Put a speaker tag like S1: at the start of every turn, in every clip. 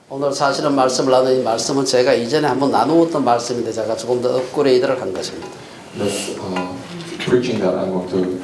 S1: 오늘 사실은 말씀을 나눈 이 말씀은 제가 이전에 한번 나누었던 말씀인데 제가 조금 더 업그레이드를 한 것입니다.
S2: This preaching that I'm going to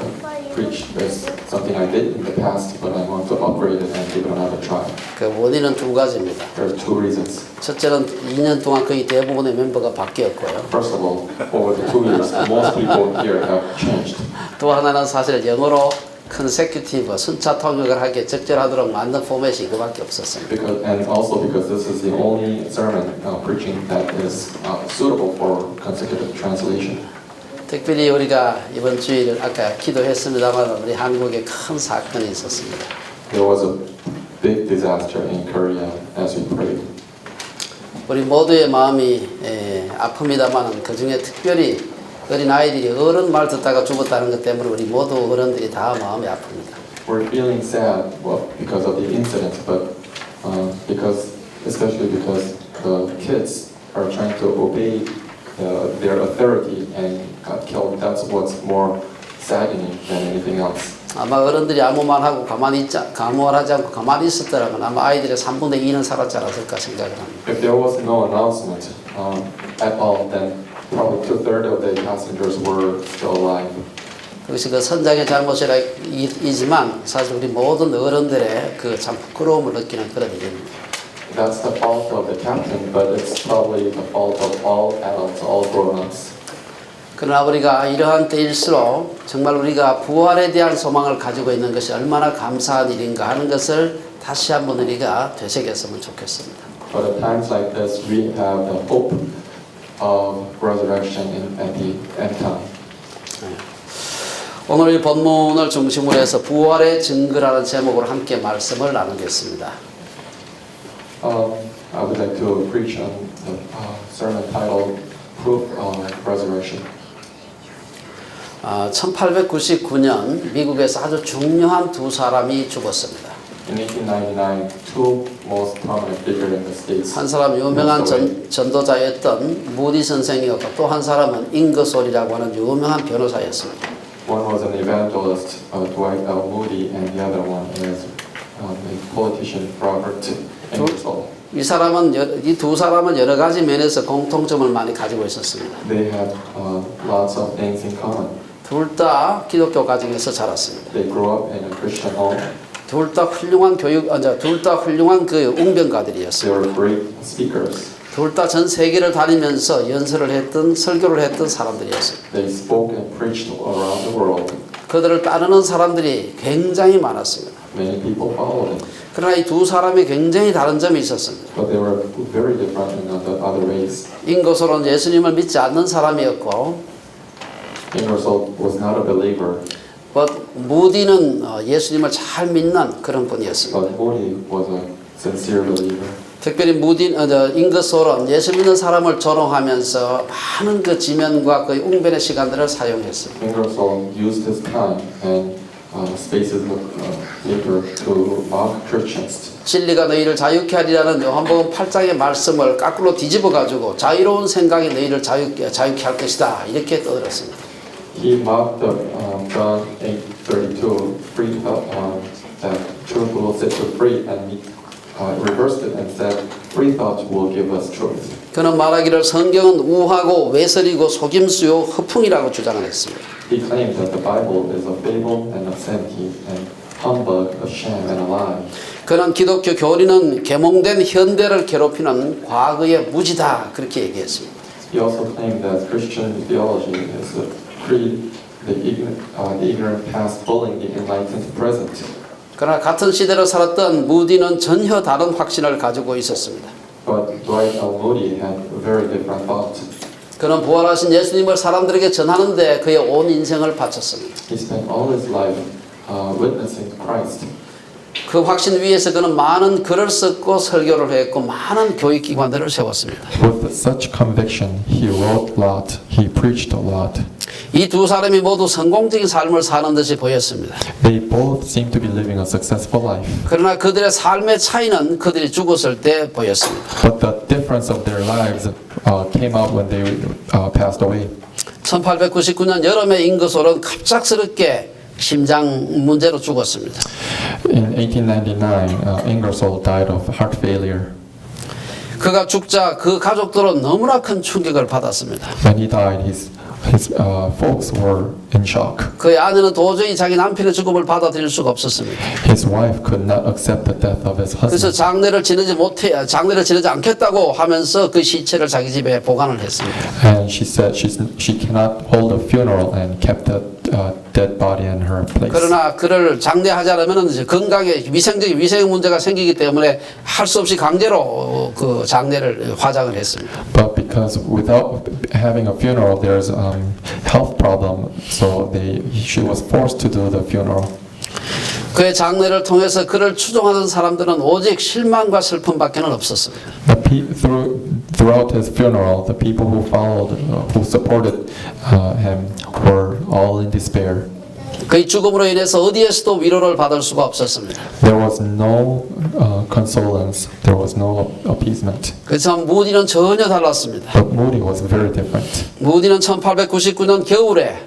S2: preach is something I did in the past, but I'm going to upgrade it and give it another try.
S1: 그 원인은 두 가지입니다.
S2: There are two reasons.
S1: 첫째는 2년 동안 거의 대부분의 멤버가 바뀌었고요.
S2: First of all, over the 2 years, most people here have changed.
S1: 또 하나는 사실 영어로 consecutive 순차 통역을 하기에 적절하도록 만든 포맷이 이거밖에 없었어요.
S2: And also because this is the only sermon preaching that is suitable for consecutive translation.
S1: 특별히 우리가 이번 주일 아까 기도했습니다만 우리 한국에 큰 사건이 있었습니다.
S2: There was a big disaster in Korea as we prayed.
S1: 우리 모두의 마음이 아픕니다만 그 중에 특별히 어린 아이들이 어른 말 듣다가 죽었다는 것 때문에 우리 모두 어른들이 다 마음이 아픕니다.
S2: We're feeling sad, well, because of the incident, but especially because the kids are trying to obey their authority and got killed. That's what's more saddening than anything else.
S1: 아마 어른들이 아무 말하고 아무 말하지 않고 가만히 있었더라면 아마 아이들의 3분의 2는 살았지 않았을까 생각을 합니다.
S2: If there was no announcement at all, then probably 2/3 of the passengers were still alive.
S1: 그것이 그 선장의 잘못이지만 사실 우리 모든 어른들의 그 참 부끄러움을 느끼는 그런 일입니다.
S2: That's the fault of the captain, but it's probably the fault of all adults, all grown-ups.
S1: 그러나 우리가 이러한 때일수록 정말 우리가 부활에 대한 소망을 가지고 있는 것이 얼마나 감사한 일인가 하는 것을 다시 한번 우리가 되새겼으면 좋겠습니다.
S2: But at times like this, we have the hope of resurrection at the end time.
S1: 오늘 이 본문을 중심으로 해서 부활의 증거라는 제목으로 함께 말씀을 나누겠습니다.
S2: I would like to preach on the sermon titled Proof of Resurrection.
S1: 1899년 미국에서 아주 중요한 두 사람이 죽었습니다.
S2: In 1899, two most prominent figures in the States.
S1: 한 사람 유명한 전도자였던 무디 선생이었고 또 한 사람은 잉거솔이라고 하는 유명한 변호사였습니다.
S2: One was an evangelist, Dwight L. Moody, and the other one is a politician, Robert Ingersoll.
S1: 이 두 사람은 여러 가지 면에서 공통점을 많이 가지고 있었습니다.
S2: They had lots of things in common.
S1: 둘 다 기독교 가정에서 자랐습니다.
S2: They grew up in a Christian home.
S1: 둘 다 훌륭한 둘 다 훌륭한 그 웅변가들이었습니다.
S2: They were great speakers.
S1: 둘 다 전 세계를 다니면서 연설을 했던 설교를 했던 사람들이었습니다.
S2: They spoke and preached around the world.
S1: 그들을 따르는 사람들이 굉장히 많았습니다.
S2: Many people followed them.
S1: 그러나 이 두 사람이 굉장히 다른 점이 있었습니다.
S2: But they were very different in the other ways.
S1: 잉거솔은 예수님을 믿지 않는 사람이었고,
S2: Ingersoll was not a believer,
S1: 무디는 예수님을 잘 믿는 그런 분이었습니다.
S2: but Moody was a sincere believer.
S1: 특별히 잉거솔은 예수 믿는 사람을 조롱하면서 많은 그 지면과 그 웅변의 시간들을 사용했어요.
S2: Ingersoll used his time and spaces of paper to mock Christians.
S1: 진리가 너희를 자유케 하리라는 요한복음 8장의 말씀을 거꾸로 뒤집어 가지고 자유로운 생각이 너희를 자유케 할 것이다 이렇게 떠들었습니다.
S2: He mocked John 8:32, free that truth will set you free, and reversed it and said, free thought will give us truth.
S1: 그는 말하기를 성경은 우하고 외설이고 속임수요 허풍이라고 주장을 했습니다.
S2: He claimed that the Bible is a fable and a sanity and humbug, a sham and a lie.
S1: 그는 기독교 교리는 계몽된 현대를 괴롭히는 과거의 무지다 그렇게 얘기했습니다.
S2: He also claimed that Christian theology is a creed, the ignorant past bullying the enlightened present.
S1: 그러나 같은 시대를 살았던 무디는 전혀 다른 확신을 가지고 있었습니다.
S2: But Dwight L. Moody had a very different thought.
S1: 그는 부활하신 예수님을 사람들에게 전하는데 그의 온 인생을 바쳤습니다.
S2: He spent all his life witnessing Christ.
S1: 그 확신 위에서 그는 많은 글을 썼고 설교를 했고 많은 교육기관들을 세웠습니다.
S2: With such conviction, he wrote a lot, he preached a lot.
S1: 이 두 사람이 모두 성공적인 삶을 사는 듯이 보였습니다.
S2: They both seem to be living a successful life.
S1: 그러나 그들의 삶의 차이는 그들이 죽었을 때 보였습니다.
S2: But the difference of their lives came out when they passed away.
S1: 1899년 여름에 잉거솔은 갑작스럽게 심장 문제로 죽었습니다.
S2: In 1899, Ingersoll died of heart failure.
S1: 그가 죽자 그 가족들은 너무나 큰 충격을 받았습니다.
S2: When he died, his folks were in shock.
S1: 그의 아내는 도저히 자기 남편의 죽음을 받아들일 수가 없었습니다.
S2: His wife could not accept the death of his
S1: 그래서
S2: husband.
S1: 장례를 지내지 않겠다고 하면서 그 시체를 자기 집에 보관을 했습니다.
S2: And she said she cannot hold a funeral and kept the dead body in her place.
S1: 그러나 그를 장례하지 않으면 이제 건강에 위생 문제가 생기기 때문에 할 수 없이 강제로 그 장례를 화장을 했습니다.
S2: But because without having a funeral, there's health problem, so she was forced to do the funeral.
S1: 그의 장례를 통해서 그를 추종하는 사람들은 오직 실망과 슬픔밖에는 없었습니다.
S2: Throughout his funeral, the people who followed, who supported him, were all in despair.
S1: 그의 죽음으로 인해서 어디에서도 위로를 받을 수가 없었습니다.
S2: There was no consolence. There was no appeasement.
S1: 그래서 무디는 전혀 달랐습니다.
S2: But Moody was very different.
S1: 무디는 1899년 겨울에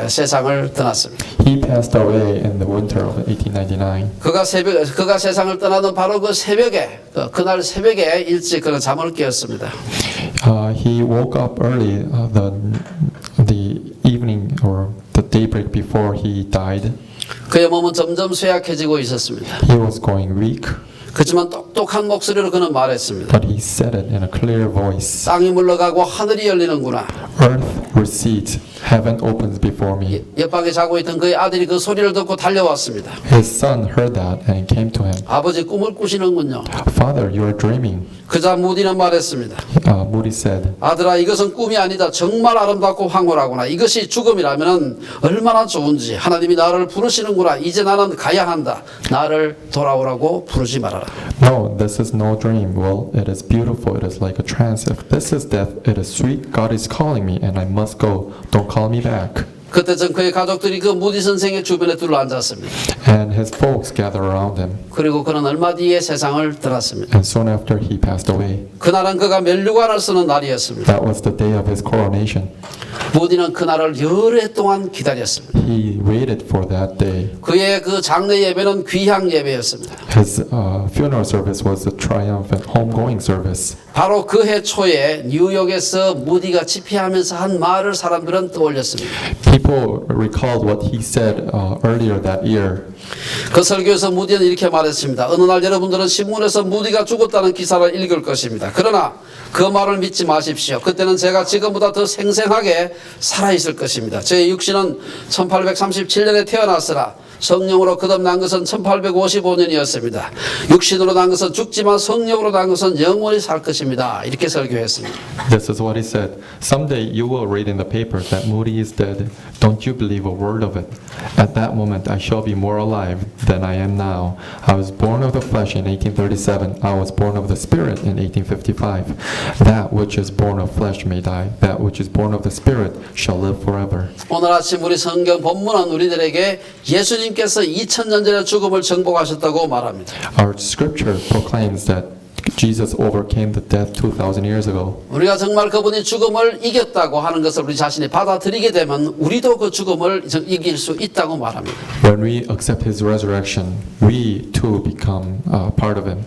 S1: 세상을 떠났습니다.
S2: He passed away in the winter of 1899.
S1: 그가 세상을 떠나던 바로 그 새벽에 그날 새벽에 일찍 그는 잠을 깨었습니다.
S2: He woke up early the evening or the daybreak before he died.
S1: 그의 몸은 점점 쇠약해지고 있었습니다.
S2: He was going weak,
S1: 그렇지만 똑똑한 목소리로 그는 말했습니다.
S2: but he said it in a clear voice.
S1: 땅이 물러가고 하늘이 열리는구나.
S2: Earth recedes, heaven opens before me.
S1: 옆방에 자고 있던 그의 아들이 그 소리를 듣고 달려왔습니다.
S2: His son heard that and came to him.
S1: 아버지 꿈을 꾸시는군요.
S2: Father, you are dreaming.
S1: 그자 무디는 말했습니다.
S2: Moody said,
S1: 아들아, 이것은 꿈이 아니다. 정말 아름답고 황홀하구나. 이것이 죽음이라면 얼마나 좋은지. 하나님이 나를 부르시는구나. 이제 나는 가야 한다. 나를 돌아오라고 부르지 말아라.
S2: No, this is no dream. Well, it is beautiful. It is like a trance. If this is death, it is sweet. God is calling me and I must go. Don't call me back.
S1: 그때쯤 그의 가족들이 그 무디 선생의 주변에 둘러앉았습니다.
S2: And his folks gathered around him.
S1: 그리고 그는 얼마 뒤에 세상을 떠났습니다.
S2: And soon after he passed away.
S1: 그날은 그가 면류관을 쓰는 날이었습니다.
S2: That was the day of his coronation.
S1: 무디는 그날을 오랫동안 기다렸습니다.
S2: He waited for that day.
S1: 그의 그 장례 예배는 귀향 예배였습니다.
S2: His funeral service was a triumphant homegoing service.
S1: 바로 그 해 초에 뉴욕에서 무디가 집회하면서 한 말을 사람들은 떠올렸습니다.
S2: People recalled what he said earlier that year.
S1: 그 설교에서 무디는 이렇게 말했습니다. 어느 날 여러분들은 신문에서 무디가 죽었다는 기사를 읽을 것입니다. 그러나 그 말을 믿지 마십시오. 그때는 제가 지금보다 더 생생하게 살아있을 것입니다. 제 육신은 1837년에 태어났으나 성령으로 거듭난 것은 1855년이었습니다. 육신으로 난 것은 죽지만 성령으로 난 것은 영원히 살 것입니다. 이렇게 설교했습니다.
S2: This is what he said. Someday you will read in the paper that Moody is dead. Don't you believe a word of it. At that moment I shall be more alive than I am now. I was born of the flesh in 1837. I was born of the spirit in 1855. That which is born of flesh may die. That which is born of the spirit shall live forever.
S1: 오늘 아침 우리 성경 본문은 우리들에게 예수님께서 2000년 전에 죽음을 정복하셨다고 말합니다.
S2: Our scripture proclaims that Jesus overcame the death 2,000 years ago.
S1: 우리가 정말 그분이 죽음을 이겼다고 하는 것을 우리 자신이 받아들이게 되면 우리도 그 죽음을 이길 수 있다고 말합니다.
S2: When we accept His resurrection, we too become part of Him.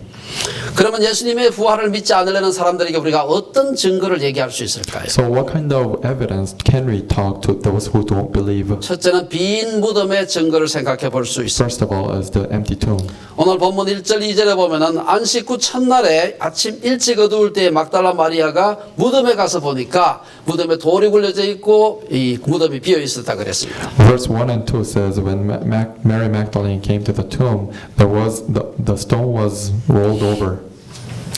S1: 그러면 예수님의 부활을 믿지 않으려는 사람들에게 우리가 어떤 증거를 얘기할 수 있을까요?
S2: So what kind of evidence can we talk to those who don't believe?
S1: 첫째는 빈 무덤의 증거를 생각해 볼 수 있습니다.
S2: First of all is the empty tomb.
S1: 오늘 본문 1절 2절에 보면은 안식 후 첫날에 아침 일찍 어두울 때에 막달라 마리아가 무덤에 가서 보니까 무덤에 돌이 굴려져 있고 이 무덤이 비어 있었다 그랬습니다.
S2: Verse 1 and 2 says, when Mary Magdalene came to the tomb, the stone was rolled over.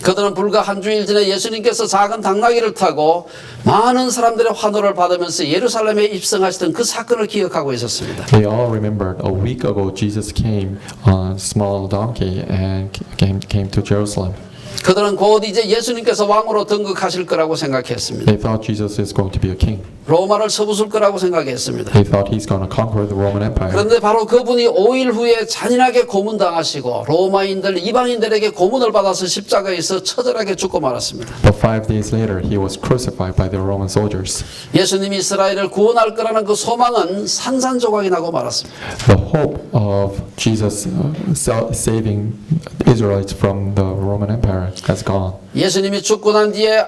S1: 그들은 불과 한 주일 전에 예수님께서 작은 당나귀를 타고 많은 사람들의 환호를 받으면서 예루살렘에 입성하시던 그 사건을 기억하고 있었습니다.
S2: They all remembered a week ago Jesus came on a small donkey and came to Jerusalem.
S1: 그들은 곧 이제 예수님께서 왕으로 등극하실 거라고 생각했습니다.
S2: They thought Jesus is going to be a king.
S1: 로마를 쳐부술 거라고 생각했습니다.
S2: They thought he's going to conquer the Roman Empire.
S1: 그런데 바로 그분이 5일 후에 잔인하게 고문당하시고 로마인들, 이방인들에게 고문을 받아서 십자가에서 처절하게 죽고 말았습니다.
S2: But 5 days later, he was crucified by the Roman soldiers.
S1: 예수님이 이스라엘을 구원할 거라는 그 소망은 산산조각이 나고 말았습니다.
S2: The hope of Jesus saving Israelites from the Roman Empire fire has gone.
S1: 예수님이 죽고 난 뒤에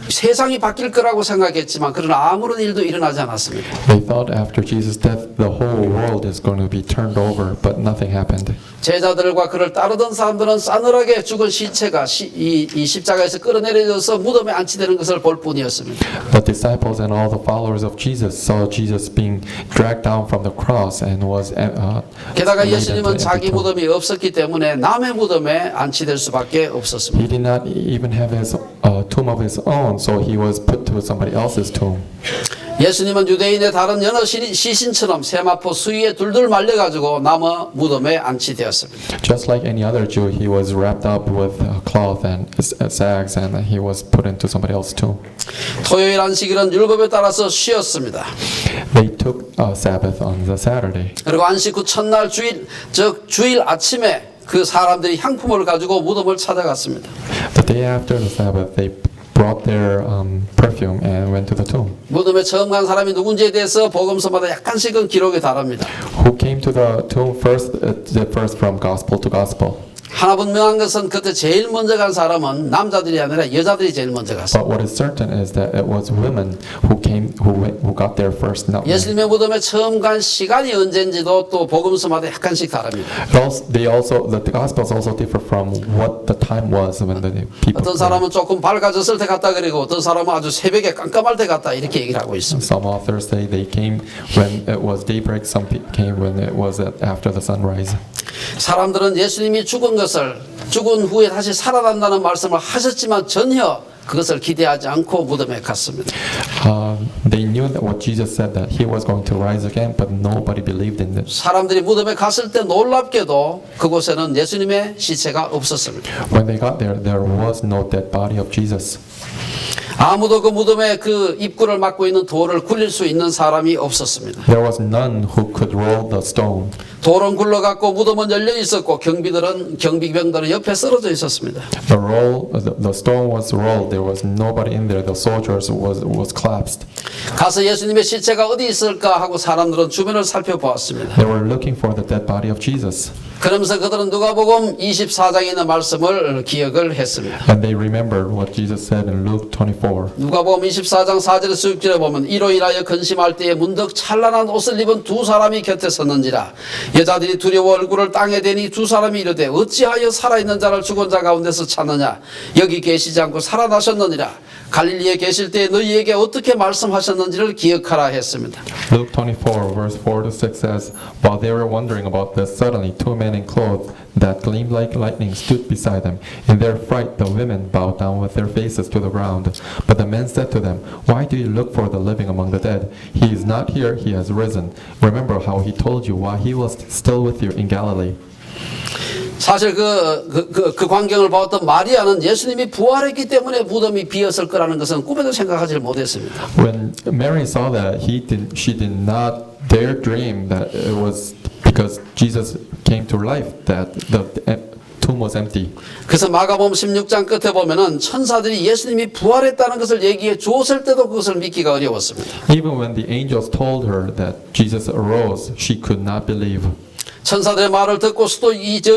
S1: 세상이 바뀔 거라고 생각했지만 그러나 아무런 일도 일어나지 않았습니다.
S2: They thought after Jesus' death the whole world is going to be turned over, but nothing happened.
S1: 제자들과 그를 따르던 사람들은 싸늘하게 죽은 시체가 이 십자가에서 끌어내려져서 무덤에 안치되는 것을 볼 뿐이었습니다.
S2: The disciples and all the followers of Jesus saw Jesus being dragged down from the cross and was
S1: 게다가
S2: laid into
S1: 예수님은
S2: an
S1: 자기
S2: empty tomb.
S1: 무덤이 없었기 때문에 남의 무덤에 안치될 수밖에 없었습니다.
S2: He did not even have his tomb of his own, so he was put to somebody else's tomb.
S1: 예수님은 유대인의 다른 여러 시신처럼 세마포 수위에 둘둘 말려가지고 남의 무덤에 안치되었습니다.
S2: Just like any other Jew, he was wrapped up with cloth and sags, and he was put into somebody else's tomb.
S1: 토요일 안식일은 율법에 따라서 쉬었습니다.
S2: They took Sabbath on the Saturday.
S1: 그리고 안식 후 첫날 주일 아침에 그 사람들이 향품을 가지고 무덤을 찾아갔습니다.
S2: The day after the Sabbath, they brought their perfume and went to the tomb.
S1: 무덤에 처음 간 사람이 누군지에 대해서 복음서마다 약간씩은 기록이 다릅니다.
S2: Who came to the tomb first? Differs from gospel to gospel.
S1: 하나 분명한 것은 그때 제일 먼저 간 사람은 남자들이 아니라 여자들이 제일 먼저 갔어요.
S2: But what is certain is that it was women who got there first, not men.
S1: 예수님의 무덤에 처음 간 시간이 언제인지도 또 복음서마다 약간씩 다릅니다.
S2: The gospels also differ from what the time was when the people.
S1: 어떤 사람은 조금 밝아졌을 때 갔다 그리고 어떤 사람은 아주 새벽에 깜깜할 때 갔다 이렇게 얘기를 하고 있습니다.
S2: Some authors say they came when it was daybreak. Some came when it was after the sunrise.
S1: 사람들은 예수님이 죽은 후에 다시 살아난다는 말씀을 하셨지만 전혀 그것을 기대하지 않고 무덤에 갔습니다.
S2: They knew that what Jesus said, that he was going to rise again, but nobody believed in it.
S1: 사람들이 무덤에 갔을 때 놀랍게도 그곳에는 예수님의 시체가 없었습니다.
S2: When they got there, there was no dead body of Jesus.
S1: 아무도 그 무덤의 그 입구를 막고 있는 돌을 굴릴 수 있는 사람이 없었습니다.
S2: There was none who could roll the stone.
S1: 돌은 굴러갔고 무덤은 열려 있었고 경비병들은 옆에 쓰러져 있었습니다.
S2: The stone was rolled. There was nobody in there. The soldiers was collapsed.
S1: 가서 예수님의 시체가 어디 있을까 하고 사람들은 주변을 살펴보았습니다.
S2: They were looking for the dead body of Jesus.
S1: 그러면서 그들은 누가복음 24장에 있는 말씀을 기억을 했습니다.
S2: And they remembered what Jesus said in Luke 24.
S1: 누가복음 24장 4절에서 6절에 보면 이로 인하여 근심할 때에 문득 찬란한 옷을 입은 두 사람이 곁에 섰는지라 여자들이 두려워 얼굴을 땅에 대니 두 사람이 이르되 어찌하여 살아있는 자를 죽은 자 가운데서 찾느냐 여기 계시지 않고 살아나셨느니라 갈릴리에 계실 때 너희에게 어떻게 말씀하셨는지를 기억하라 했습니다.
S2: Luke 24 verse 4 to 6 says, while they were wondering about this, suddenly two men in clothes that gleamed like lightning stood beside them. In their fright, the women bowed down with their faces to the ground. But the men said to them, why do you look for the living among the dead? He is not here, he has risen. Remember how he told you while he was still with you in Galilee.
S1: 사실 그 광경을 보았던 마리아는 예수님이 부활했기 때문에 무덤이 비었을 거라는 것은 꿈에도 생각하지 못했습니다.
S2: When Mary saw that, she did not dare dream that it was because Jesus came to life that the tomb was empty.
S1: 그래서 마가복음 16장 끝에 보면은 천사들이 예수님이 부활했다는 것을 얘기해 주었을 때도 그것을 믿기가 어려웠습니다.
S2: Even when the angels told her that Jesus arose, she could not believe.
S1: 천사들의 말을 듣고서도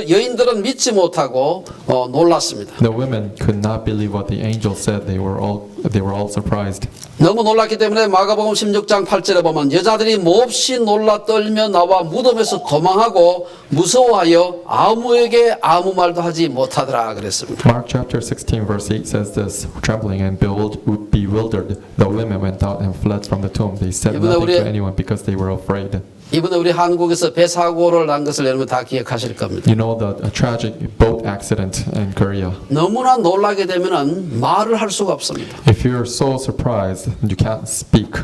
S1: 여인들은 믿지 못하고 놀랐습니다.
S2: The women could not believe what the angels said. They were all surprised.
S1: 너무 놀랐기 때문에 마가복음 16장 8절에 보면 여자들이 몹시 놀라 떨며 나와 무덤에서 도망하고 무서워하여 아무에게 아무 말도 하지 못하더라 그랬습니다.
S2: Mark chapter 16 verse 8 says this, trembling and bewildered, the women went out and fled from the tomb. They said nothing to anyone because they were afraid.
S1: 이번에 우리 한국에서 배 사고를 난 것을 여러분 다 기억하실 겁니다.
S2: You know the tragic boat accident in Korea.
S1: 너무나 놀라게 되면은 말을 할 수가 없습니다.
S2: If you're so surprised, you can't speak.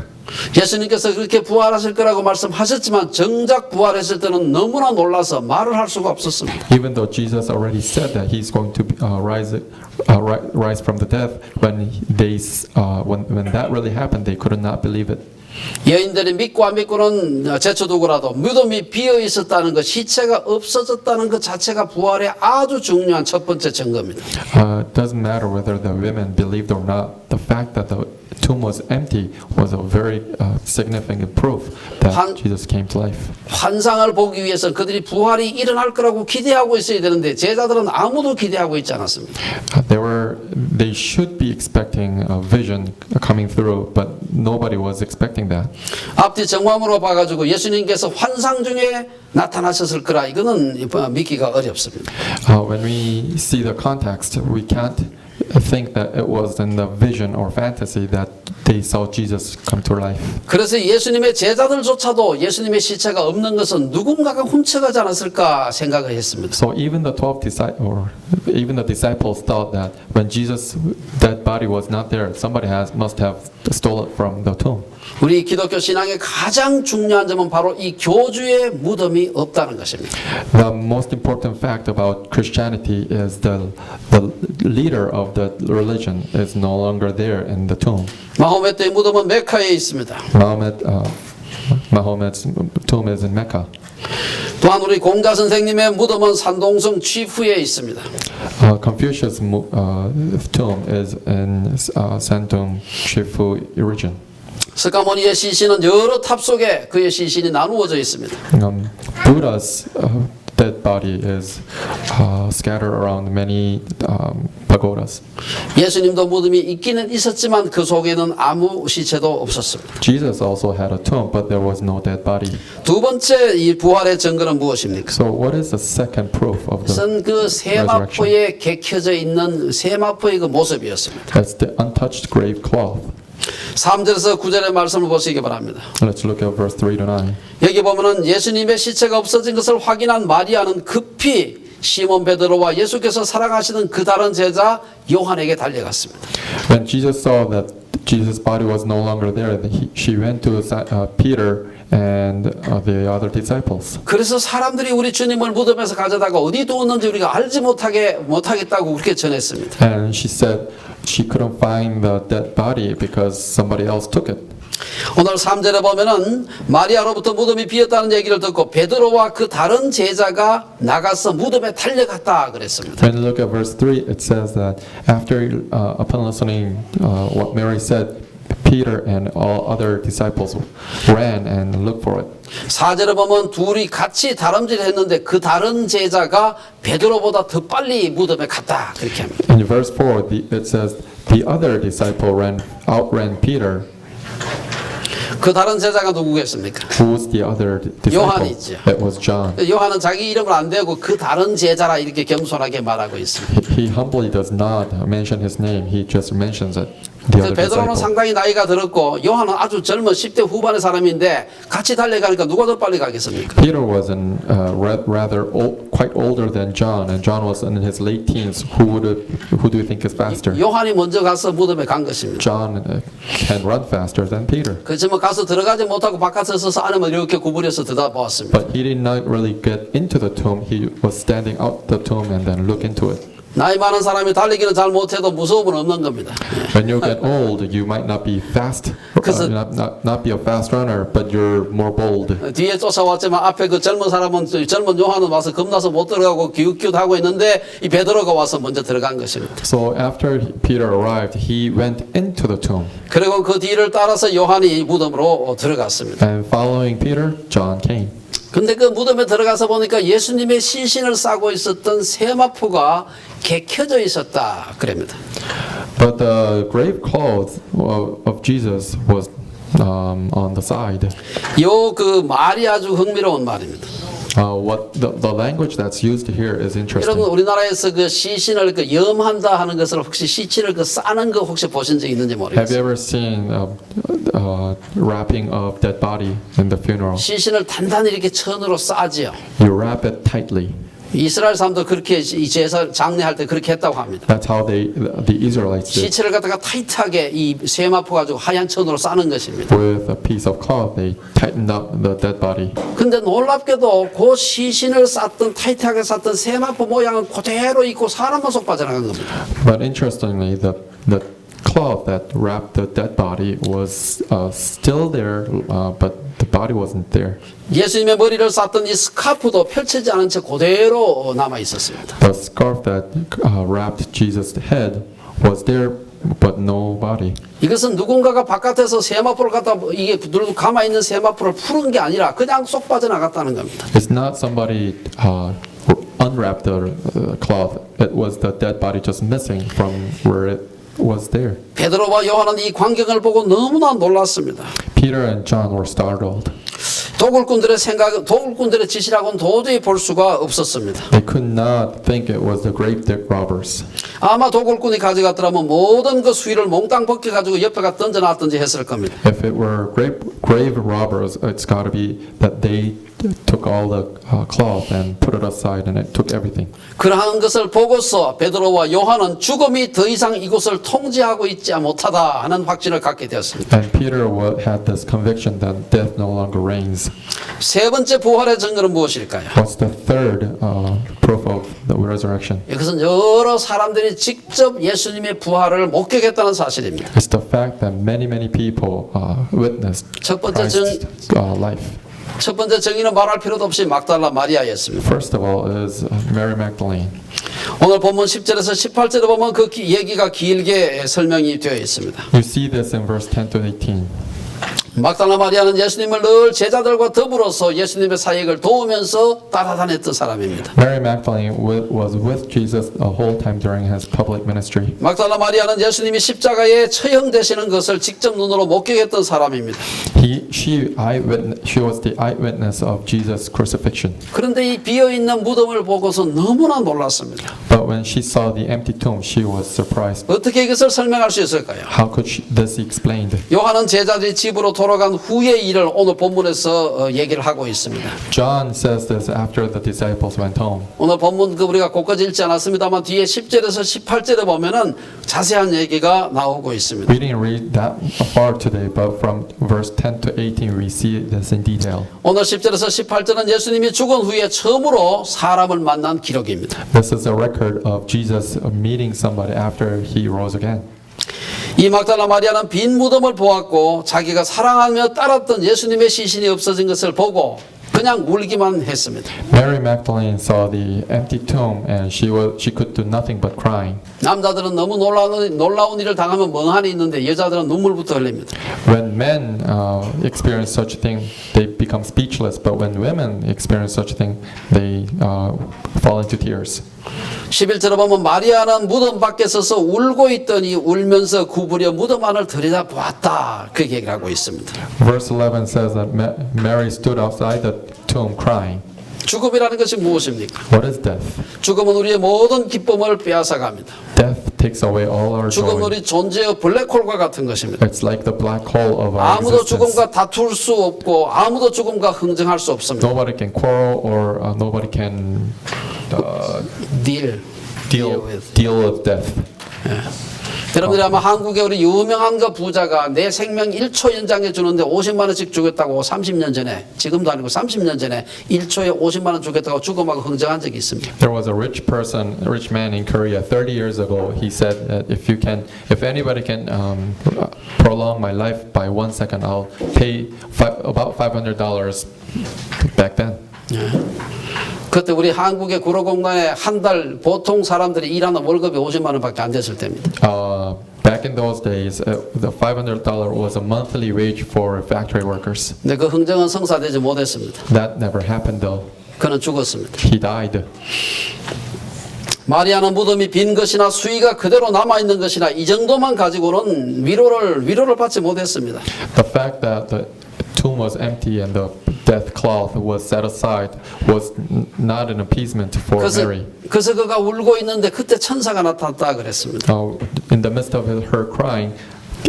S1: 예수님께서 그렇게 부활하실 거라고 말씀하셨지만 정작 부활했을 때는 너무나 놀라서 말을 할 수가 없었습니다.
S2: Even though Jesus already said that he's going to rise from the death, when that really happened, they could not believe it.
S1: 여인들이 믿고 안 믿고는 제쳐두고라도 무덤이 비어 있었다는 것, 시체가 없어졌다는 것 자체가 부활의 아주 중요한 첫 번째 증거입니다.
S2: It doesn't matter whether the women believed or not. the fact that the tomb was empty was a very significant proof that Jesus came to life.
S1: 환상을 보기 위해서 그들이 부활이 일어날 거라고 기대하고 있어야 되는데 제자들은 아무도 기대하고 있지 않았습니다.
S2: They should be expecting a vision coming through, but nobody was expecting that.
S1: 앞뒤 정황으로 봐가지고 예수님께서 환상 중에 나타나셨을 거라 이거는 믿기가 어렵습니다.
S2: When we see the context, we can't think that it was in the vision or fantasy that they saw Jesus come to life.
S1: 그래서 예수님의 제자들조차도 예수님의 시체가 없는 것은 누군가가 훔쳐가지 않았을까 생각을 했습니다.
S2: So even the 12 disciples, or even the disciples, thought that when Jesus' dead body was not there, somebody must have stolen it from the tomb.
S1: 우리 기독교 신앙의 가장 중요한 점은 바로 이 교주의 무덤이 없다는 것입니다.
S2: The most important fact about Christianity is the leader of the religion is no longer there in the tomb.
S1: 마호메트의 무덤은 메카에 있습니다.
S2: Muhammad's tomb is in Mecca.
S1: 또한 우리 공자 선생님의 무덤은 산동성 취푸에 있습니다.
S2: Confucius' tomb is in Santung Chifu region.
S1: 스가모니의 시신은 여러 탑 속에 그의 시신이 나누어져 있습니다.
S2: Buddha's dead body is scattered around many pagodas.
S1: 예수님도 무덤이 있기는 있었지만 그 속에는 아무 시체도 없었습니다.
S2: Jesus also had a tomb, but there was no dead body.
S1: 두 번째 이 부활의 증거는 무엇입니까?
S2: So what is the second proof of the
S1: 그것은 그 세마포에 개켜져 있는 세마포의 그 모습이었습니다.
S2: That's the untouched grave cloth.
S1: 3절에서 9절의 말씀을 보시기 바랍니다.
S2: Let's look at verse 3 to 9.
S1: 여기 보면은 예수님의 시체가 없어진 것을 확인한 마리아는 급히 시몬 베드로와 예수께서 사랑하시는 그 다른 제자 요한에게 달려갔습니다.
S2: When Jesus saw that Jesus' body was no longer there, she went to Peter and the other disciples.
S1: 그래서 사람들이 우리 주님을 무덤에서 가져다가 어디 두었는지 우리가 알지 못하겠다고 그렇게 전했습니다.
S2: And she said she couldn't find the dead body because somebody else took it.
S1: 오늘 3절에 보면은 마리아로부터 무덤이 비었다는 얘기를 듣고 베드로와 그 다른 제자가 나가서 무덤에 달려갔다 그랬습니다.
S2: When you look at verse 3, it says that after upon listening what Mary said, Peter and all other disciples ran and looked for it.
S1: 4절에 보면 둘이 같이 다름질을 했는데 그 다른 제자가 베드로보다 더 빨리 무덤에 갔다 그렇게 합니다.
S2: In verse 4, it says the other disciple outran Peter.
S1: 그 다른 제자가 누구겠습니까?
S2: Who was the other disciple?
S1: 요한이죠.
S2: That was John.
S1: 요한은 자기 이름을 안 대고 그 다른 제자라 이렇게 겸손하게 말하고 있습니다.
S2: He humbly does not mention his name. He just mentions it. The other
S1: 베드로는
S2: disciple.
S1: 상당히 나이가 들었고 요한은 아주 젊은 10대 후반의 사람인데 같이 달려가니까 누가 더 빨리 가겠습니까?
S2: Peter was rather old, quite older than John, and John was in his late teens. Who do you think is faster?
S1: 요한이 먼저 가서 무덤에 간 것입니다.
S2: John can run faster than Peter.
S1: 그렇지만 가서 들어가지 못하고 바깥에 서서 안에만 이렇게 구부려서 들여다보았습니다.
S2: But he did not really get into the tomb. He was standing out the tomb and then look into it.
S1: 나이 많은 사람이 달리기는 잘 못해도 무서움은 없는 겁니다.
S2: When you get old, you might not be fast, not be a fast runner, but you're more bold.
S1: 뒤에 쫓아왔지만 앞에 그 젊은 요한은 와서 겁나서 못 들어가고 기웃기웃하고 있는데 이 베드로가 와서 먼저 들어간 것입니다.
S2: So after Peter arrived, he went into the tomb.
S1: 그리고 그 뒤를 따라서 요한이 무덤으로 들어갔습니다.
S2: And following Peter, John came.
S1: 근데 그 무덤에 들어가서 보니까 예수님의 시신을 싸고 있었던 세마포가 개켜져 있었다 그럽니다.
S2: But the grave cloth of Jesus was on the side.
S1: 요 그 말이 아주 흥미로운 말입니다.
S2: What the language that's used here is interesting.
S1: 여러분 우리나라에서 그 시신을 그 염한다 하는 것을 혹시 시체를 그 싸는 거 혹시 보신 적 있는지
S2: Have
S1: 모르겠어요.
S2: you ever seen wrapping of dead body in the funeral?
S1: 시신을 단단히 이렇게 천으로 싸지요.
S2: You wrap it tightly.
S1: 이스라엘 사람도 그렇게 이 제사 장례할 때 그렇게 했다고 합니다.
S2: That's how the Israelites did.
S1: 시체를 갖다가 타이트하게 이 세마포 가지고 하얀 천으로 싸는 것입니다.
S2: With a piece of cloth, they tightened up the dead body.
S1: 근데 놀랍게도 그 시신을 쌌던 타이트하게 쌌던 세마포 모양은 그대로 있고 사람만 속 빠져나간 겁니다.
S2: But interestingly, the cloth that wrapped the dead body was still there, but the body wasn't there.
S1: 예수님의 머리를 쌌던 이 스카프도 펼치지 않은 채 그대로 남아 있었습니다.
S2: The scarf that wrapped Jesus' head was there, but no body.
S1: 이것은 누군가가 바깥에서 세마포를 갖다 이게 누르고 가만히 있는 세마포를 푸는 게 아니라 그냥 쏙 빠져나갔다는 겁니다.
S2: It's not somebody unwrapped the cloth. It was the dead body just missing from where it was there.
S1: 베드로와 요한은 이 광경을 보고 너무나 놀랐습니다.
S2: Peter and John were startled.
S1: 도굴꾼들의 짓이라고는 도저히 볼 수가 없었습니다.
S2: They could not think it was the grave dig robbers.
S1: 아마 도굴꾼이 가져갔더라면 모든 그 수위를 몽땅 벗겨가지고 옆에가 던져놨든지 했을 겁니다.
S2: If it were grave robbers, it's got to be that they took all the cloth and put it aside, and it took everything.
S1: 그러한 것을 보고서 베드로와 요한은 죽음이 더 이상 이곳을 통제하고 있지 못하다 하는 확신을 갖게 되었습니다.
S2: And Peter had this conviction that death no longer reigns.
S1: 세 번째 부활의 증거는 무엇일까요?
S2: What's the third proof of the resurrection?
S1: 이것은 여러 사람들이 직접 예수님의 부활을 목격했다는 사실입니다.
S2: It's the fact that many people witnessed
S1: 첫 번째
S2: Christ's life.
S1: 첫 번째 증인은 말할 필요도 없이 막달라 마리아였습니다.
S2: First of all is Mary Magdalene.
S1: 오늘 본문 10절에서 18절에 보면 그 얘기가 길게 설명이 되어 있습니다.
S2: You see this in verse 10 to 18.
S1: 막달라 마리아는 예수님을 늘 제자들과 더불어서 예수님의 사역을 도우면서 따라다녔던 사람입니다.
S2: Mary Magdalene was with Jesus the whole time during his public ministry.
S1: 막달라 마리아는 예수님이 십자가에 처형되시는 것을 직접 눈으로 목격했던 사람입니다.
S2: She was the eyewitness of Jesus' crucifixion.
S1: 그런데 이 비어있는 무덤을 보고서 너무나 놀랐습니다.
S2: But when she saw the empty tomb, she was surprised.
S1: 어떻게 이것을 설명할 수 있을까요?
S2: How could this be explained?
S1: 요한은 제자들이 집으로 돌아간 후의 일을 오늘 본문에서 얘기를 하고 있습니다.
S2: John says this after the disciples went home.
S1: 오늘 본문 우리가 곳까지 읽지 않았습니다만 뒤에 10절에서 18절에 보면은 자세한 얘기가 나오고 있습니다.
S2: We didn't read that far today, but from verse 10 to 18 we see this in detail.
S1: 오늘 10절에서 18절은 예수님이 죽은 후에 처음으로 사람을 만난 기록입니다.
S2: This is a record of Jesus meeting somebody after he rose again.
S1: 이 막달라 마리아는 빈 무덤을 보았고 자기가 사랑하며 따랐던 예수님의 시신이 없어진 것을 보고 그냥 울기만 했습니다.
S2: Mary Magdalene saw the empty tomb and she could do nothing but crying.
S1: 남자들은 너무 놀라운 일을 당하면 멍하니 있는데 여자들은 눈물부터 흘립니다.
S2: When men experience such a thing, they become speechless. But when women experience such a thing, they fall into tears.
S1: 11절에 보면 마리아는 무덤 밖에 서서 울고 있더니 울면서 구부려 무덤 안을 들여다보았다. 그렇게 얘기를 하고 있습니다.
S2: Verse 11 says that Mary stood outside the tomb crying.
S1: 죽음이라는 것이 무엇입니까?
S2: What is death?
S1: 죽음은 우리의 모든 기쁨을 빼앗아갑니다.
S2: Death takes away all our
S1: 죽음은
S2: joy.
S1: 우리 존재의 블랙홀과 같은 것입니다.
S2: It's like the black hole of our
S1: 아무도
S2: existence.
S1: 죽음과 다툴 수 없고 아무도 죽음과 흥정할 수 없습니다.
S2: Nobody can quarrel or nobody can deal with death.
S1: 여러분들이 아마 한국에 우리 유명한 그 부자가 내 생명 1초 연장해 주는데 50만 원씩 주겠다고 30년 전에, 지금도 아니고 30년 전에 1초에 50만 원 주겠다고 죽음하고 흥정한 적이 있습니다.
S2: There was a rich man in Korea 30 years ago. He said that if anybody can prolong my life by 1 second, I'll pay about $500 back then.
S1: 그때 우리 한국의 구로공단에 한 달 보통 사람들이 일하는 월급이 50만 원밖에 안 됐을 때입니다.
S2: Back in those days, the $500 was a monthly wage for factory workers.
S1: 근데 그 흥정은 성사되지 못했습니다.
S2: That never happened though.
S1: 그는 죽었습니다.
S2: He died.
S1: 마리아는 무덤이 빈 것이나 수위가 그대로 남아있는 것이나 이 정도만 가지고는 위로를 받지 못했습니다.
S2: The fact that the tomb was empty and the death cloth was set aside was not an appeasement for Mary.
S1: 그래서 그가 울고 있는데 그때 천사가 나타났다 그랬습니다.
S2: In the midst of her crying,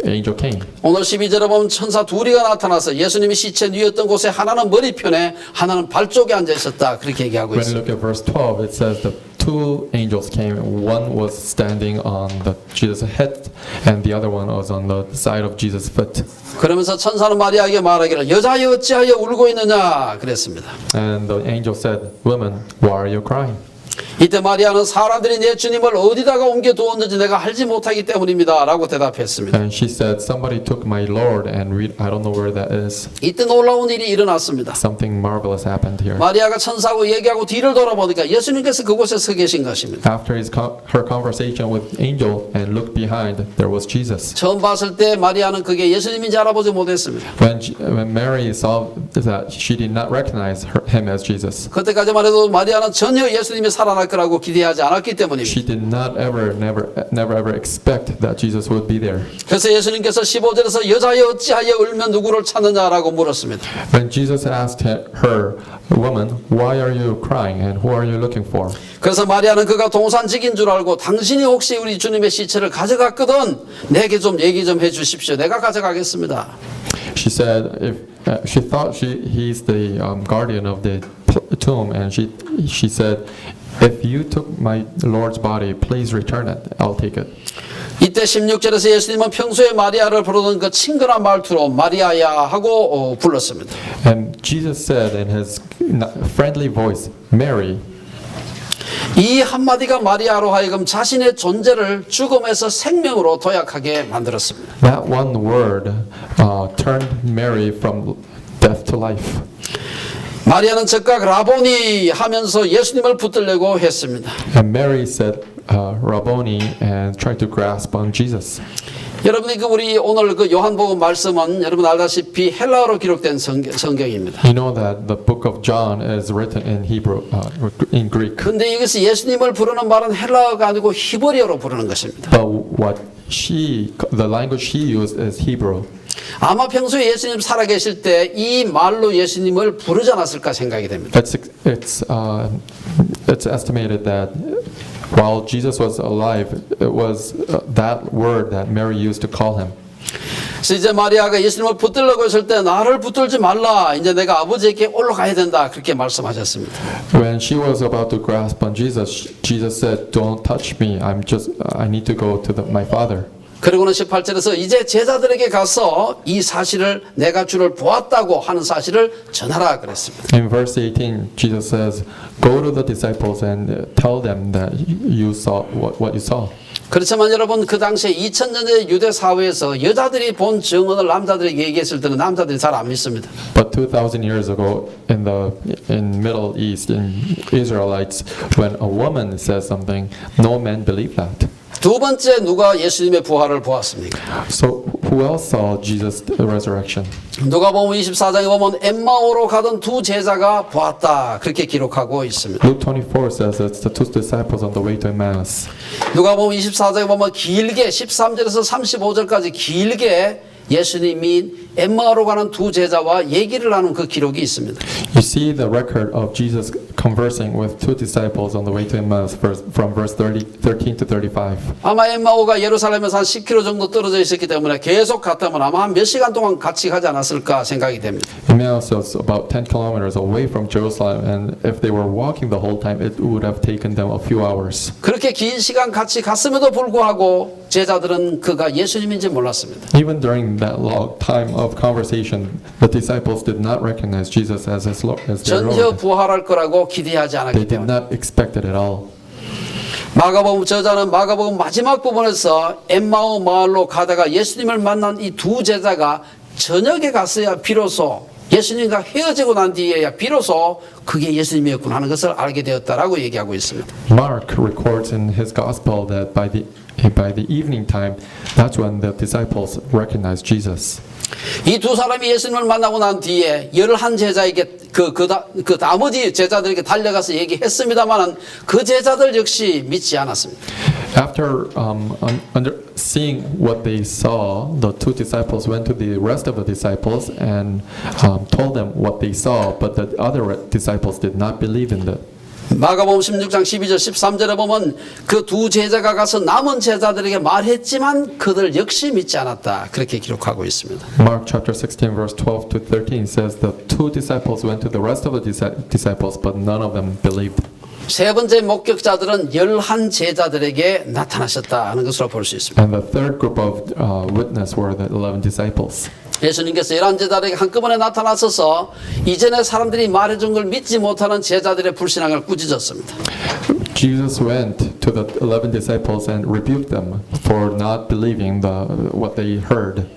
S2: angel came.
S1: 오늘 12절에 보면 천사 둘이가 나타나서 예수님이 시체 누웠던 곳에 하나는 머리편에 하나는 발 쪽에 앉아 있었다 그렇게 얘기하고
S2: When you
S1: 있습니다.
S2: look at verse 12, it says the two angels came. One was standing on Jesus' head, and the other one was on the side of Jesus' foot.
S1: 그러면서 천사는 마리아에게 말하기를 여자여 어찌하여 울고 있느냐 그랬습니다.
S2: And the angel said, "Woman, why are you crying?"
S1: 이때 마리아는 사람들이 내 주님을 어디다가 옮겨 두었는지 내가 알지 못하기 때문입니다 라고 대답했습니다.
S2: And she said, somebody took my Lord and I don't know where that is.
S1: 이때 놀라운 일이 일어났습니다.
S2: Something marvelous happened here.
S1: 마리아가 천사하고 얘기하고 뒤를 돌아보니까 예수님께서 그곳에 서 계신 것입니다.
S2: After her conversation with angel and looked behind, there was Jesus.
S1: 처음 봤을 때 마리아는 그게 예수님인지 알아보지 못했습니다.
S2: When Mary saw that, she did not recognize him as Jesus.
S1: 그때까지만 해도 마리아는 전혀 예수님이 살아날 거라고 기대하지 않았기 때문입니다.
S2: She did not never expect that Jesus would be there.
S1: 그래서 예수님께서 15절에서 여자여 어찌하여 울며 누구를 찾느냐라고 물었습니다.
S2: When Jesus asked her, woman, why are you crying and who are you looking for?
S1: 그래서 마리아는 그가 동산직인 줄 알고 당신이 혹시 우리 주님의 시체를 가져갔거든 내게 좀 얘기 좀 해주십시오. 내가 가져가겠습니다.
S2: She said, she thought he's the guardian of the tomb, and she said, if you took my Lord's body, please return it. I'll take it.
S1: 이때 16절에서 예수님은 평소에 마리아를 부르던 그 친근한 말투로 마리아야 하고 불렀습니다.
S2: And Jesus said in his friendly voice, Mary.
S1: 이 한마디가 마리아로 하여금 자신의 존재를 죽음에서 생명으로 도약하게 만들었습니다.
S2: That one word turned Mary from death to life.
S1: 마리아는 즉각 라보니 하면서 예수님을 붙들려고 했습니다.
S2: And Mary said, Rabboni, and tried to grasp on Jesus.
S1: 여러분이 우리 오늘 그 요한복음 말씀은 여러분 알다시피 헬라어로 기록된 성경입니다.
S2: You know that the book of John is written in Hebrew, in Greek.
S1: 근데 여기서 예수님을 부르는 말은 헬라어가 아니고 히브리어로 부르는 것입니다.
S2: But the language she used is Hebrew.
S1: 아마 평소에 예수님 살아계실 때 이 말로 예수님을 부르지 않았을까 생각이 됩니다.
S2: It's estimated that while Jesus was alive, it was that word that Mary used to call him.
S1: 그래서 이제 마리아가 예수님을 붙들려고 했을 때 나를 붙들지 말라. 이제 내가 아버지에게 올라가야 된다. 그렇게 말씀하셨습니다.
S2: When she was about to grasp on Jesus, Jesus said, "Don't touch me. I need to go to my Father."
S1: 그리고는 18절에서 이제 제자들에게 가서 이 사실을 내가 주를 보았다고 하는 사실을 전하라 그랬습니다.
S2: In verse 18, Jesus says, "Go to the disciples and tell them that you saw what you saw."
S1: 그렇지만 여러분 그 당시에 2000년 전의 유대 사회에서 여자들이 본 증언을 남자들에게 얘기했을 때는 남자들이 잘 안 믿습니다.
S2: But 2,000 years ago, in Middle East, in Israelites, when a woman says something, no man believed that.
S1: 두 번째 누가 예수님의 부활을 보았습니까?
S2: So who else saw Jesus' resurrection?
S1: 누가복음 24장에 보면 엠마오로 가던 두 제자가 보았다 그렇게 기록하고 있습니다.
S2: Luke 24 says it's the two disciples on the way to Emmaus.
S1: 누가복음 24장에 보면 길게 13절에서 35절까지 길게 예수님이 엠마오로 가는 두 제자와 얘기를 나눈 그 기록이 있습니다.
S2: You see the record of Jesus conversing with two disciples on the way to Emmaus from verse 13 to 35.
S1: 아마 엠마오가 예루살렘에서 한 10km 정도 떨어져 있었기 때문에 계속 갔다면 아마 한 몇 시간 동안 같이 가지 않았을까 생각이 됩니다.
S2: Emmaus was about 10 kilometers away from Jerusalem, and if they were walking the whole time, it would have taken them a few hours.
S1: 그렇게 긴 시간 같이 갔음에도 불구하고 제자들은 그가 예수님인지 몰랐습니다.
S2: Even during that long time of conversation, the disciples did not recognize Jesus as their
S1: 전혀
S2: Lord.
S1: 부활할 거라고 기대하지
S2: They
S1: 않았기
S2: did
S1: 때문에
S2: not expect it at all.
S1: 마가복음 저자는 마가복음 마지막 부분에서 엠마오 마을로 가다가 예수님을 만난 이 두 제자가 저녁에 갔어야 비로소 예수님과 헤어지고 난 뒤에야 비로소 그게 예수님이었구나 하는 것을 알게 되었다라고 얘기하고 있습니다.
S2: Mark records in his gospel that by the evening time, that's when the disciples recognized Jesus.
S1: 이 두 사람이 예수님을 만나고 난 뒤에 11 제자에게 그 나머지 제자들에게 달려가서 얘기했습니다만은 그 제자들 역시 믿지 않았습니다.
S2: After seeing what they saw, the two disciples went to the rest of the disciples and told them what they saw, but the other disciples did not believe in that.
S1: 마가복음 16장 12절 13절에 보면 그 두 제자가 가서 남은 제자들에게 말했지만 그들 역시 믿지 않았다. 그렇게 기록하고 있습니다.
S2: Mark chapter 16 verse 12 to 13 says the two disciples went to the rest of the disciples, but none of them believed.
S1: 세 번째 목격자들은 11 제자들에게 나타나셨다는 것으로 볼 수 있습니다.
S2: And the third group of witnesses were the 11 disciples.
S1: 예수님께서 11 제자들에게 한꺼번에 나타나셔서 이전에 사람들이 말해준 걸 믿지 못하는 제자들의 불신앙을 꾸짖었습니다.
S2: Jesus went to the 11 disciples and rebuked them for not believing what they heard.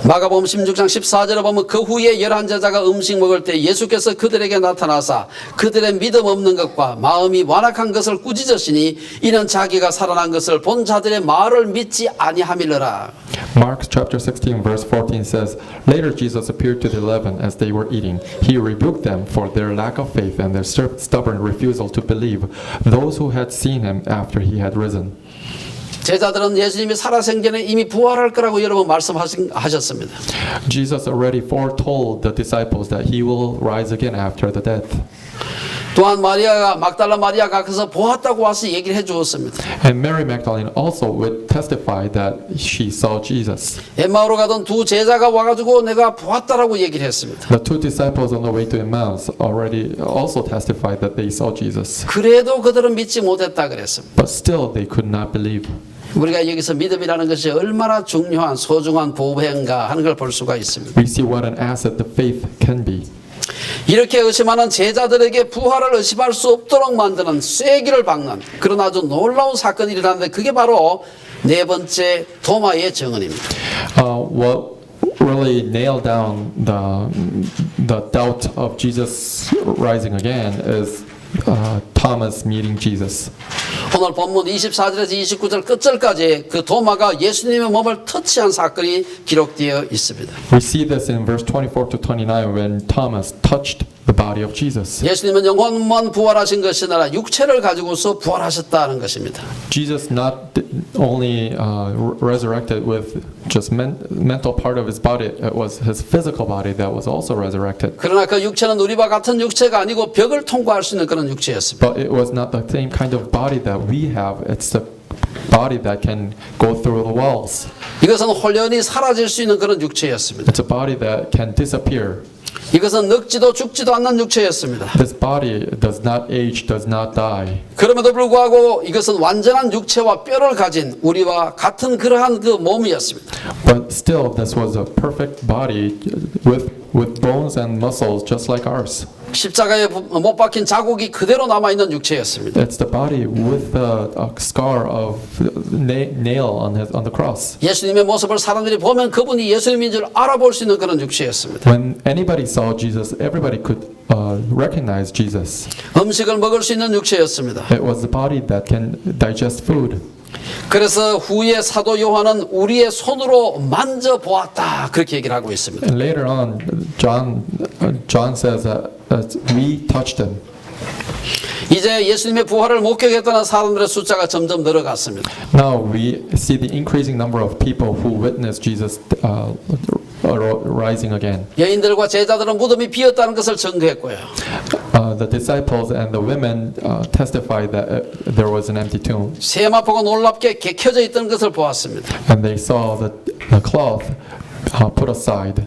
S1: 마가복음 16장 14절에 보면 그 후에 11 제자가 음식 먹을 때 예수께서 그들에게 나타나사 그들의 믿음 없는 것과 마음이 완악한 것을 꾸짖으시니 이는 자기가 살아난 것을 본 자들의 말을 믿지 아니함이러라.
S2: Mark chapter 16 verse 14 says, Later Jesus appeared to the 11 as they were eating. He rebuked them for their lack of faith and their stubborn refusal to believe those who had seen him after he had risen.
S1: 제자들은 예수님이 살아생전에 이미 부활할 거라고 여러 번 말씀하셨습니다.
S2: Jesus already foretold the disciples that he will rise again after the death.
S1: 또한 막달라 마리아가 가서 보았다고 와서 얘기를 해주었습니다.
S2: And Mary Magdalene also would testify that she saw Jesus.
S1: 엠마오로 가던 두 제자가 와가지고 내가 보았다라고 얘기를 했습니다.
S2: The two disciples on the way to Emmaus already also testified that they saw Jesus.
S1: 그래도 그들은 믿지 못했다 그랬습니다.
S2: But still they could not believe.
S1: 우리가 여기서 믿음이라는 것이 얼마나 중요한 소중한 보배인가 하는 걸 볼 수가 있습니다.
S2: We see what an asset the faith can be.
S1: 이렇게 의심하는 제자들에게 부활을 의심할 수 없도록 만드는 쐐기를 박는 그런 아주 놀라운 사건이 일어났는데 그게 바로 네 번째 도마의 증언입니다.
S2: What really nailed down the doubt of Jesus rising again is Thomas meeting Jesus.
S1: 오늘 본문 24절에서 29절 끝절까지 그 도마가 예수님의 몸을 터치한 사건이 기록되어 있습니다.
S2: We see this in verse 24 to 29 when Thomas touched the body of Jesus.
S1: 예수님은 영혼만 부활하신 것이 아니라 육체를 가지고서 부활하셨다는 것입니다.
S2: Jesus not only resurrected with just mental part of his body, it was his physical body that was also resurrected.
S1: 그러나 그 육체는 우리와 같은 육체가 아니고 벽을 통과할 수 있는 그런 육체였습니다.
S2: But it was not the same kind of body that we have. It's the body that can go through the walls.
S1: 이것은 홀연히 사라질 수 있는 그런 육체였습니다.
S2: It's a body that can disappear.
S1: 이것은 늙지도 죽지도 않는 육체였습니다.
S2: This body does not age, does not die.
S1: 그럼에도 불구하고 이것은 완전한 육체와 뼈를 가진 우리와 같은 그러한 그 몸이었습니다.
S2: But still, this was a perfect body with bones and muscles just like ours.
S1: 십자가에 못 박힌 자국이 그대로 남아있는 육체였습니다.
S2: It's the body with a scar of nail on the cross.
S1: 예수님의 모습을 사람들이 보면 그분이 예수님인 줄 알아볼 수 있는 그런 육체였습니다.
S2: When anybody saw Jesus, everybody could recognize Jesus.
S1: 음식을 먹을 수 있는 육체였습니다.
S2: It was the body that can digest food.
S1: 그래서 후에 사도 요한은 우리의 손으로 만져보았다 그렇게 얘기를 하고 있습니다.
S2: And later on, John says that we touched him.
S1: 이제 예수님의 부활을 목격했다는 사람들의 숫자가 점점 늘어갔습니다.
S2: Now we see the increasing number of people who witnessed Jesus rising again.
S1: 여인들과 제자들은 무덤이 비었다는 것을 증거했고요.
S2: The disciples and the women testified that there was an empty tomb.
S1: 세마포가 놀랍게 개켜져 있던 것을 보았습니다.
S2: And they saw the cloth put aside.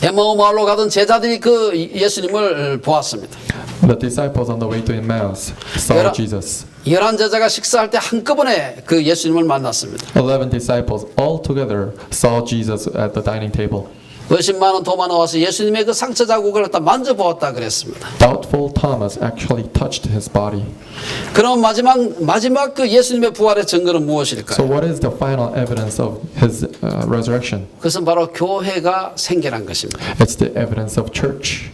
S1: 엠마오 마을로 가던 제자들이 그 예수님을 보았습니다.
S2: The disciples on the way to Emmaus saw Jesus.
S1: 11 제자가 식사할 때 한꺼번에 그 예수님을 만났습니다.
S2: 11 disciples all together saw Jesus at the dining table.
S1: 의심 많은 도마는 와서 예수님의 그 상처 자국을 갖다 만져보았다 그랬습니다.
S2: Doubtful Thomas actually touched his body.
S1: 그럼 마지막 그 예수님의 부활의 증거는 무엇일까요?
S2: So what is the final evidence of his resurrection?
S1: 그것은 바로 교회가 생겨난 것입니다.
S2: It's the evidence of church.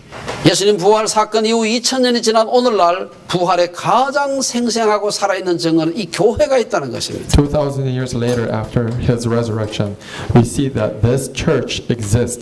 S1: 예수님 부활 사건 이후 2000년이 지난 오늘날 부활의 가장 생생하고 살아있는 증거는 이 교회가 있다는 것입니다.
S2: 2000 years later after his resurrection, we see that this church exists.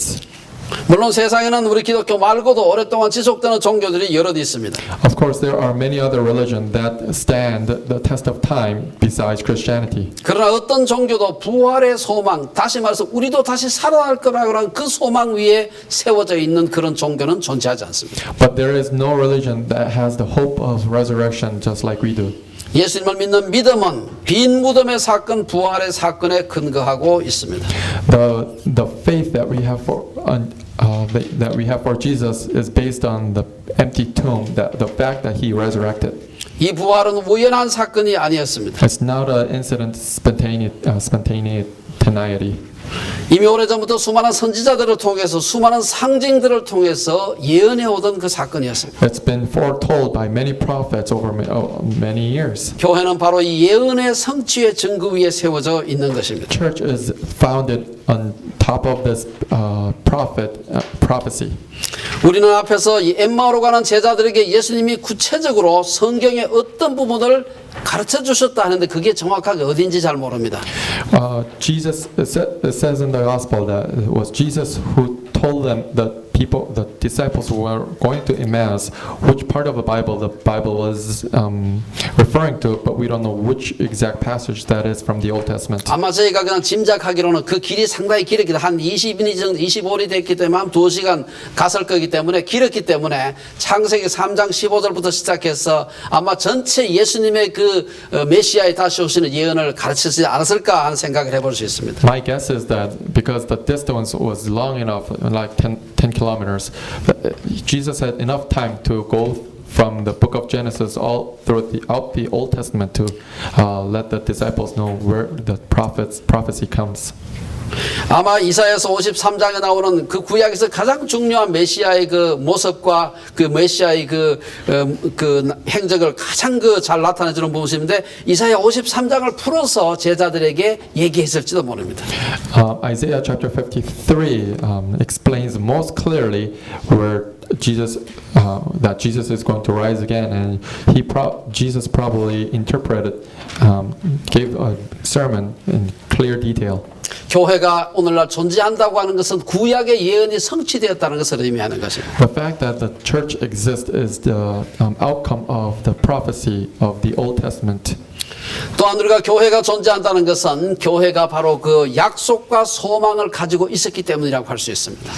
S1: 물론 세상에는 우리 기독교 말고도 오랫동안 지속되는 종교들이 여럿 있습니다.
S2: Of course, there are many other religions that stand the test of time besides Christianity.
S1: 그러나 어떤 종교도 부활의 소망, 다시 말해서 우리도 다시 살아날 거라고 하는 그 소망 위에 세워져 있는 그런 종교는 존재하지 않습니다.
S2: But there is no religion that has the hope of resurrection just like we do.
S1: 예수님을 믿는 믿음은 빈 무덤의 사건, 부활의 사건에 근거하고 있습니다.
S2: The faith that we have for Jesus is based on the empty tomb, the fact that he resurrected.
S1: 이 부활은 우연한 사건이 아니었습니다.
S2: It's not an incident spontaneity.
S1: 이미 오래전부터 수많은 선지자들을 통해서 수많은 상징들을 통해서 예언해 오던 그 사건이었습니다.
S2: It's been foretold by many prophets over many years.
S1: 교회는 바로 이 예언의 성취의 증거 위에 세워져 있는 것입니다.
S2: Church is founded on top of this prophecy.
S1: 우리는 앞에서 이 엠마오로 가는 제자들에게 예수님이 구체적으로 성경의 어떤 부분을 가르쳐 주셨다 하는데 그게 정확하게 어딘지 잘 모릅니다.
S2: Jesus it says in the gospel that it was Jesus who told them the disciples who were going to Emmaus which part of the Bible was referring to, but we don't know which exact passage that is from the Old Testament.
S1: 아마 저희가 그냥 짐작하기로는 그 길이 상당히 길었기 때문에 한 20일 정도 25일이 됐기 때문에 한 2시간 갔을 거기 때문에 길었기 때문에 창세기 3장 15절부터 시작해서 아마 전체 예수님의 그 메시아에 다시 오시는 예언을 가르치지 않았을까 하는 생각을 해볼 수 있습니다.
S2: My guess is that because the distance was long enough, like 10 kilometers, Jesus had enough time to go from the book of Genesis all throughout the Old Testament to let the disciples know where the prophecy comes.
S1: 아마 이사야서 53장에 나오는 그 구약에서 가장 중요한 메시아의 그 모습과 그 메시아의 그 행적을 가장 잘 나타내주는 부분인데 이사야 53장을 풀어서 제자들에게 얘기했을지도 모릅니다.
S2: Isaiah chapter 53 explains most clearly where that Jesus is going to rise again, and Jesus probably gave a sermon in clear detail.
S1: 교회가 오늘날 존재한다고 하는 것은 구약의 예언이 성취되었다는 것을 의미하는 것입니다.
S2: The fact that the church exists is the outcome of the prophecy of the Old Testament.
S1: 또한 우리가 교회가 존재한다는 것은 교회가 바로 그 약속과 소망을 가지고 있었기 때문이라고 할 수 있습니다.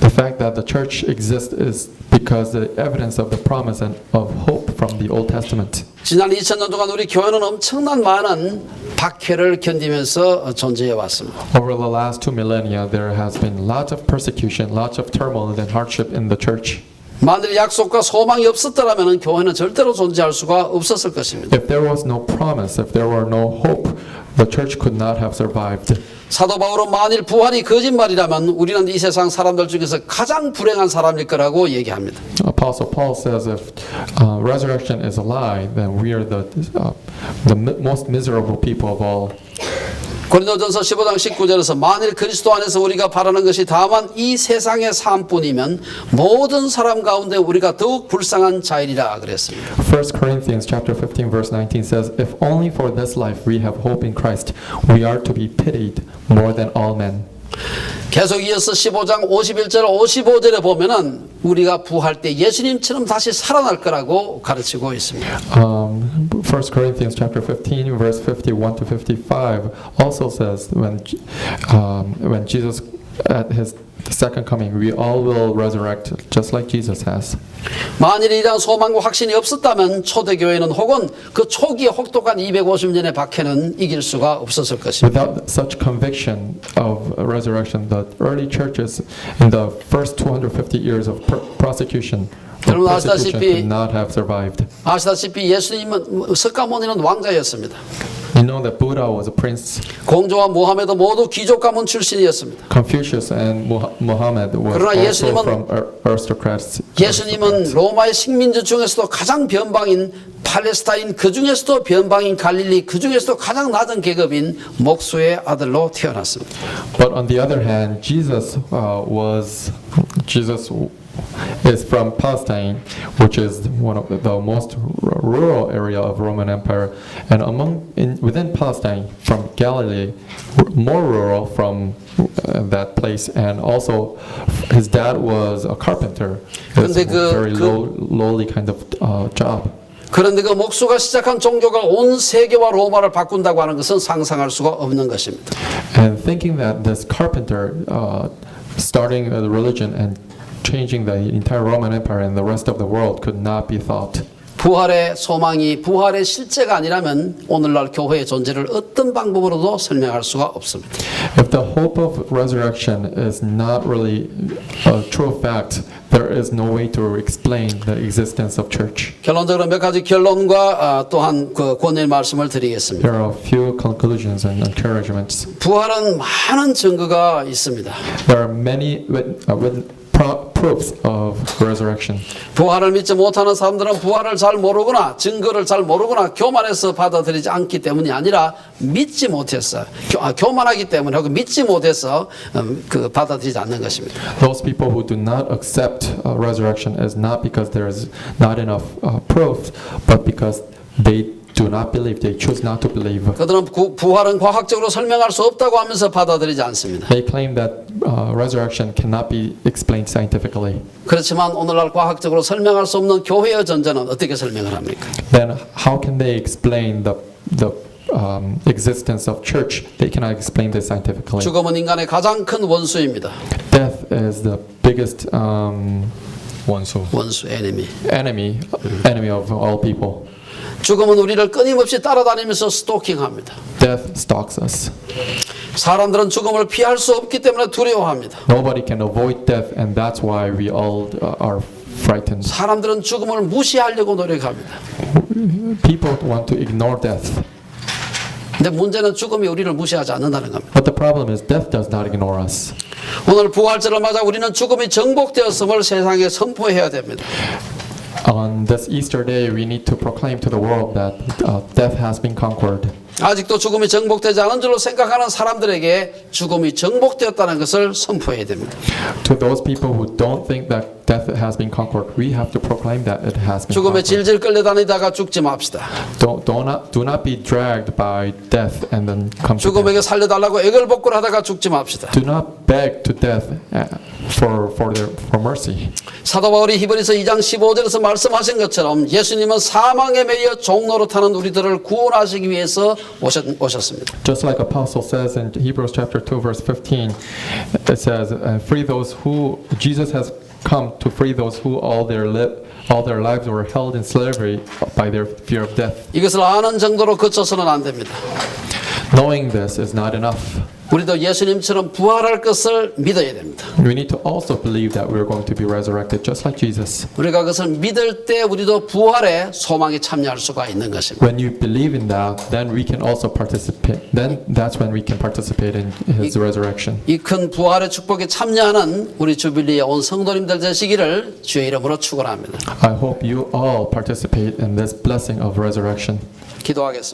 S2: The fact that the church exists is because the evidence of the promise and of hope from the Old Testament.
S1: 지난 2000년 동안 우리 교회는 엄청난 많은 박해를 견디면서 존재해 왔습니다.
S2: Over the last 2 millennia, there has been lots of persecution, lots of turmoil and hardship in the church.
S1: 만일 약속과 소망이 없었더라면 교회는 절대로 존재할 수가 없었을 것입니다.
S2: If there was no promise, if there were no hope, the church could not have survived.
S1: 사도 바울은 만일 부활이 거짓말이라면 우리는 이 세상 사람들 중에서 가장 불행한 사람일 거라고 얘기합니다.
S2: Apostle Paul says if resurrection is a lie, then we are the most miserable people of all.
S1: 고린도전서 15장 19절에서 만일 그리스도 안에서 우리가 바라는 것이 다만 이 세상의 삶뿐이면 모든 사람 가운데 우리가 더욱 불쌍한 자이리라 그랬습니다.
S2: 1 Corinthians chapter 15 verse 19 says, if only for this life we have hope in Christ, we are to be pitied more than all men.
S1: 계속 이어서 15장 51절 55절에 보면은 우리가 부활 때 예수님처럼 다시 살아날 거라고 가르치고 있습니다.
S2: 1 Corinthians chapter 15 verse 51 to 55 also says when Jesus at his second coming we all will resurrect just like Jesus has.
S1: 만일 이러한 소망과 확신이 없었다면 초대교회는 혹은 그 초기의 혹독한 250년의 박해는 이길 수가 없었을 것입니다.
S2: Without such conviction of resurrection, the early churches in the first 250 years of persecution
S1: 여러분
S2: could not have survived.
S1: 아시다시피 예수님은 석가모니는 왕자였습니다.
S2: You know that Buddha was a prince.
S1: 공조와 모하메도 모두 귀족 가문 출신이었습니다.
S2: Confucius and Muhammad was
S1: 그러나
S2: also
S1: 예수님은-
S2: from aristocrats.
S1: 예수님은 로마의 식민지 중에서도 가장 변방인 팔레스타인, 그 중에서도 변방인 갈릴리, 그 중에서도 가장 낮은 계급인 목수의 아들로 태어났습니다.
S2: But on the other hand, Jesus is from Palestine, which is one of the most rural area of Roman Empire, and within Palestine, from Galilee, more rural from that place, and also his dad was a carpenter. It's a very lowly kind of job.
S1: 그런데 그 목수가 시작한 종교가 온 세계와 로마를 바꾼다고 하는 것은 상상할 수가 없는 것입니다.
S2: And thinking that this carpenter starting a religion and changing the entire Roman Empire and the rest of the world could not be thought.
S1: 부활의 소망이 부활의 실제가 아니라면 오늘날 교회의 존재를 어떤 방법으로도 설명할 수가 없습니다.
S2: If the hope of resurrection is not really a true fact, there is no way to explain the existence of church.
S1: 결론적으로 몇 가지 결론과 또한 그 권유의 말씀을 드리겠습니다.
S2: There are a few conclusions and encouragements.
S1: 부활은 많은 증거가 있습니다.
S2: There are many proofs of resurrection.
S1: 부활을 믿지 못하는 사람들은 부활을 잘 모르거나 증거를 잘 모르거나 교만해서 받아들이지 않기 때문이 아니라 믿지 못해서 교만하기 때문에 하고 믿지 못해서 그 받아들이지 않는 것입니다.
S2: Those people who do not accept resurrection is not because there is not enough proof, but because they do not believe. They choose not to believe.
S1: 그들은 부활은 과학적으로 설명할 수 없다고 하면서 받아들이지 않습니다.
S2: They claim that resurrection cannot be explained scientifically.
S1: 그렇지만 오늘날 과학적으로 설명할 수 없는 교회의 존재는 어떻게 설명을 합니까?
S2: Then how can they explain the existence of church? They cannot explain this scientifically.
S1: 죽음은 인간의 가장 큰 원수입니다.
S2: Death is the biggest
S1: 원수,
S2: enemy of all people.
S1: 죽음은 우리를 끊임없이 따라다니면서 스토킹합니다.
S2: Death stalks us.
S1: 사람들은 죽음을 피할 수 없기 때문에 두려워합니다.
S2: Nobody can avoid death, and that's why we all are frightened.
S1: 사람들은 죽음을 무시하려고 노력합니다.
S2: People want to ignore death.
S1: 근데 문제는 죽음이 우리를 무시하지 않는다는 겁니다.
S2: But the problem is death does not ignore us.
S1: 오늘 부활절을 맞아 우리는 죽음이 정복되었음을 세상에 선포해야 됩니다.
S2: On this Easter day, we need to proclaim to the world that death has been conquered.
S1: 아직도 죽음이 정복되지 않은 줄로 생각하는 사람들에게 죽음이 정복되었다는 것을 선포해야 됩니다.
S2: To those people who don't think that death has been conquered, we have to proclaim that it has been
S1: 죽음에
S2: conquered.
S1: 질질 끌려다니다가 죽지 맙시다.
S2: Do not be dragged by death and then come to death.
S1: 죽음에게 살려달라고 애걸복걸하다가 죽지 맙시다.
S2: Do not beg to death for mercy.
S1: 사도 바울이 히브리서 2장 15절에서 말씀하신 것처럼 예수님은 사망에 매여 종노릇하는 우리들을 구원하시기 위해서 오셨습니다.
S2: Just like Apostle says in Hebrews chapter 2 verse 15, it says, "Free those who Jesus has come to free those who all their lives were held in slavery by their fear of death."
S1: 이것을 아는 정도로 그쳐서는 안 됩니다.
S2: Knowing this is not enough.
S1: 우리도 예수님처럼 부활할 것을 믿어야 됩니다.
S2: We need to also believe that we're going to be resurrected just like Jesus.
S1: 우리가 그것을 믿을 때 우리도 부활의 소망에 참여할 수가 있는 것입니다.
S2: When you believe in that, then we can also participate. Then that's when we can participate in His resurrection.
S1: 이 큰 부활의 축복에 참여하는 우리 주빌리에 온 성도님들 되시기를 주의 이름으로 축원합니다.
S2: I hope you all participate in this blessing of resurrection.
S1: 기도하겠습니다.